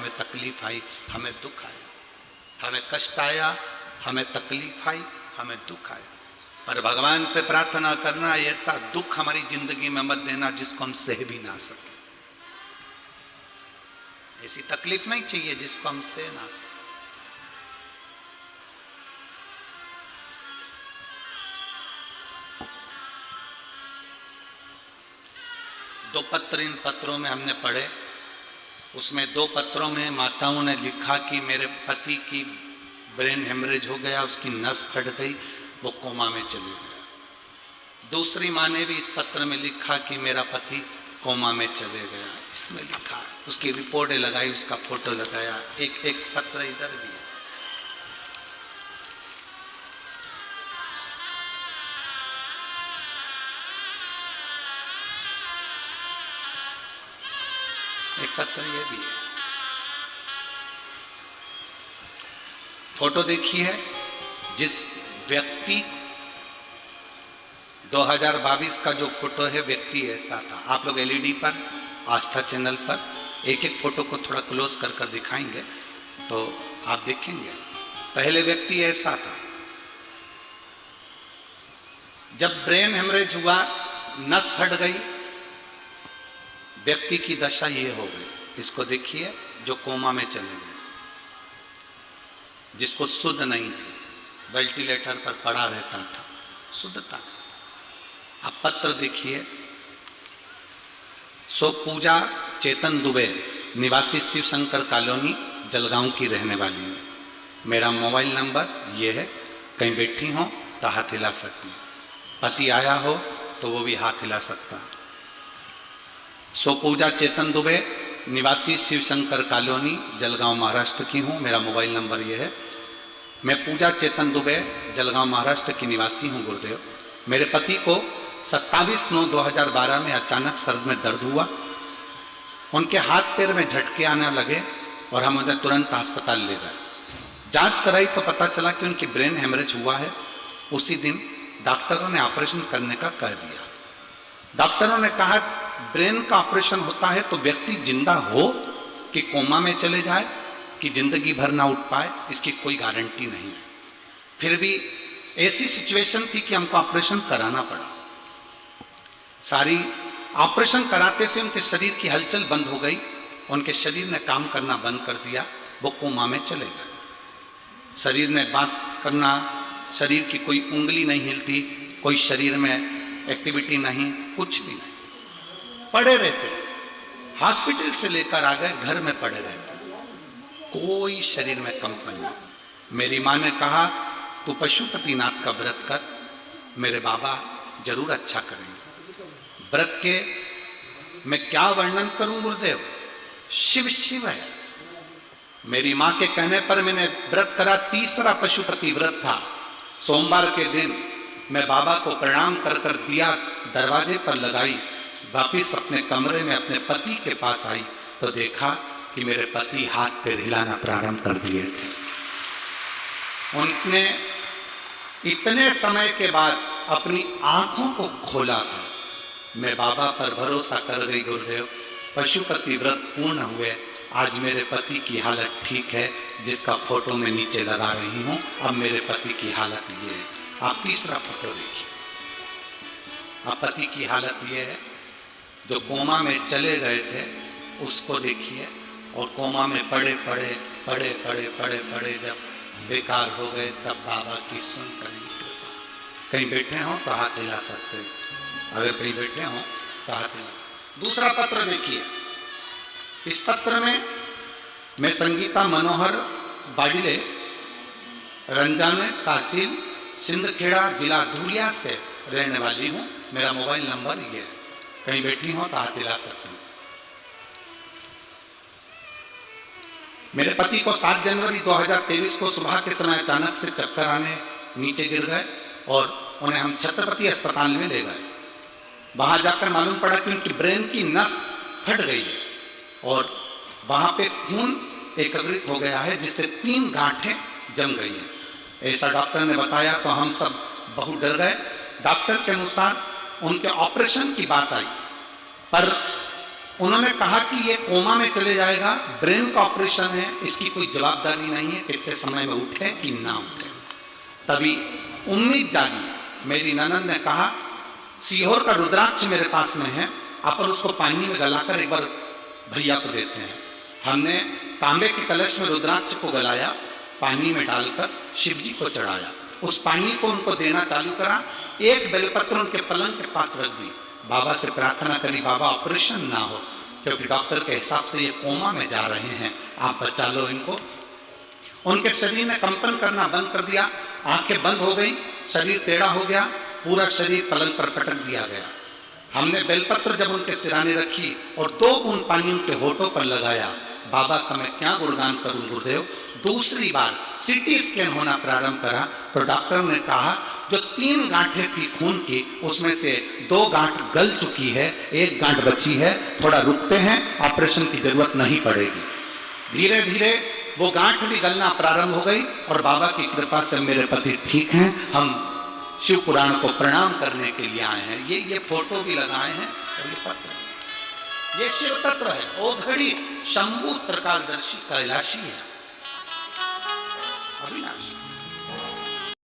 हमें तकलीफ आई, हमें दुख आया, हमें कष्ट आया, हमें तकलीफ आई, हमें दुख आया। पर भगवान से प्रार्थना करना ऐसा दुख हमारी जिंदगी में मत देना जिसको हम सह भी ना सके। ऐसी तकलीफ नहीं चाहिए जिसको हम सह ना सके। दो पत्र इन पत्रों में हमने पढ़े, उसमें दो पत्रों में माताओं ने लिखा कि मेरे पति की ब्रेन हेमरेज हो गया, उसकी नस फट गई, वो कोमा में चले गया। दूसरी माँ ने भी इस पत्र में लिखा कि मेरा पति कोमा में चले गया, इसमें लिखा है। उसकी रिपोर्टें लगाई, उसका फोटो लगाया। एक एक पत्र इधर भी है। एक पत्र ये भी है। फोटो देखी है। जिस व्यक्ति 2022 का जो फोटो है, व्यक्ति ऐसा था। आप लोग एलईडी पर, आस्था चैनल पर एक एक फोटो को थोड़ा क्लोज कर कर दिखाएंगे तो आप देखेंगे। पहले व्यक्ति ऐसा था। जब ब्रेन हेमरेज हुआ, नस फट गई, व्यक्ति की दशा ये हो गई। इसको देखिए, जो कोमा में चले गए, जिसको शुद्ध नहीं थी, वेंटिलेटर पर पड़ा रहता था, शुद्धता नहीं। अब पत्र देखिए। सो पूजा चेतन दुबे, निवासी शिव शंकर कॉलोनी, जलगांव की रहने वाली हूँ। मेरा मोबाइल नंबर ये है, कहीं बैठी हो तो हाथ हिला सकती हूँ, पति आया हो तो वो भी हाथ हिला सकता। सो पूजा चेतन दुबे, निवासी शिव शंकर कॉलोनी, जलगांव महाराष्ट्र की हूँ। मेरा मोबाइल नंबर ये है। मैं पूजा चेतन दुबे, जलगांव महाराष्ट्र की निवासी हूँ गुरुदेव। मेरे पति को 27/9/2012 में अचानक सर में दर्द हुआ। उनके हाथ पैर में झटके आने लगे और हम उन्हें तुरंत अस्पताल ले गए। जांच कराई तो पता चला कि उनकी ब्रेन हेमरेज हुआ है। उसी दिन डॉक्टरों ने ऑपरेशन करने का कह दिया। डॉक्टरों ने कहा ब्रेन का ऑपरेशन होता है तो व्यक्ति जिंदा हो कि कोमा में चले जाए कि जिंदगी भर ना उठ पाए, इसकी कोई गारंटी नहीं है। फिर भी ऐसी सिचुएशन थी कि हमको ऑपरेशन कराना पड़ा। सारी ऑपरेशन कराते से उनके शरीर की हलचल बंद हो गई, उनके शरीर ने काम करना बंद कर दिया, वो कोमा में चले गए। शरीर ने बात करना, शरीर की कोई उंगली नहीं हिलती, कोई शरीर में एक्टिविटी नहीं, कुछ भी नहीं, पड़े रहते। हॉस्पिटल से लेकर आ गए, घर में पड़े रहते, कोई शरीर में कंपन नहीं। मेरी माँ ने कहा तू पशुपतिनाथ का व्रत कर, मेरे बाबा जरूर अच्छा करेंगे। व्रत के मैं क्या वर्णन करूं गुरुदेव, शिव शिव है। मेरी माँ के कहने पर मैंने व्रत करा। तीसरा पशुपति व्रत था। सोमवार के दिन मैं बाबा को प्रणाम कर कर दिया दरवाजे पर लगाई, वापिस अपने कमरे में अपने पति के पास आई तो देखा कि मेरे पति हाथ पैर हिलाना प्रारंभ कर दिए थे। उनने इतने समय के बाद अपनी आंखों को खोला था। मैं बाबा पर भरोसा कर गई गुरुदेव, पशुपति व्रत पूर्ण हुए। आज मेरे पति की हालत ठीक है, जिसका फोटो मैं नीचे लगा रही हूँ। अब मेरे पति की हालत ये है। आप तीसरा फोटो देखिए। अब पति की हालत ये है, जो कोमा में चले गए थे उसको देखिए, और कोमा में पड़े पड़े पड़े पड़े पड़े पड़े जब बेकार हो गए तब बाबा की सुन करी कृपा। कहीं बैठे हो तो हाथ हिला सकते, अगर कहीं बैठे हो तो हाथ हिला सकते। दूसरा पत्र देखिए। इस पत्र में मैं संगीता मनोहर बाडिले, रंजाने तहसील सिंदखेड़ा, जिला धुलिया से रहने वाली हूँ। मेरा मोबाइल नंबर ये है, कहीं बैठी हो तो हाथ हिला सकते हैं। मेरे पति को 7 जनवरी 2023 को सुबह के समय अचानक से चक्कर आने नीचे गिर गए और उन्हें हम छत्रपति अस्पताल में ले गए। वहां जाकर मालूम पड़ा कि उनकी ब्रेन की नस फट गई है और वहां पे खून एकत्रित हो गया है, जिससे 3 गांठें जम गई हैं। ऐसा डॉक्टर ने बताया तो हम सब बहुत डर गए। डॉक्टर के अनुसार उनके ऑपरेशन की बात आई, पर उन्होंने कहा कि ये कोमा में चले जाएगा, ब्रेन का ऑपरेशन है, इसकी कोई जवाबदारी नहीं है कितने समय में उठे कि ना उठे। तभी उम्मीद जागी। मेरी ननद ने कहा सीहोर का रुद्राक्ष मेरे पास में है, अपन उसको पानी में गलाकर एक बार भैया को देते हैं। हमने तांबे के कलश में रुद्राक्ष को गलाया, पानी में डालकर शिव जी को चढ़ाया, उस पानी को उनको देना चालू करा। एक बेलपत्र उनके पलंग के पास रख दी, बाबा से प्रार्थना करी बाबा ऑपरेशन ना हो, क्योंकि डॉक्टर के हिसाब से ये कोमा में जा रहे हैं, आप बचा लो इनको। उनके शरीर ने कंपन करना बंद कर दिया, आंखें बंद हो गई, शरीर टेढ़ा हो गया, पूरा शरीर पलंग पर पटक दिया गया। हमने बेलपत्र जब उनके सिराने रखी और 2 बूंद पानी उनके होठों पर लगाया, बाबा का मैं क्या गुणगान करूं गुरुदेव। दूसरी बार सीटी स्कैन होना प्रारंभ करा तो डॉक्टर ने कहा जो 3 गांठें थी खून की, उसमें से 2 गांठ गल चुकी है, 1 गांठ बची है, थोड़ा रुकते हैं, ऑपरेशन की जरूरत नहीं पड़ेगी। धीरे धीरे वो गांठ भी गलना प्रारंभ हो गई और बाबा की कृपा से मेरे पति ठीक हैं। हम शिव पुराण को प्रणाम करने के लिए आए हैं। ये फोटो भी लगाए हैं और ये पत्र, ये शिव तत्व है। ओ घड़ी शंभु त्रिकालदर्शी कैलाशी है। अविनाश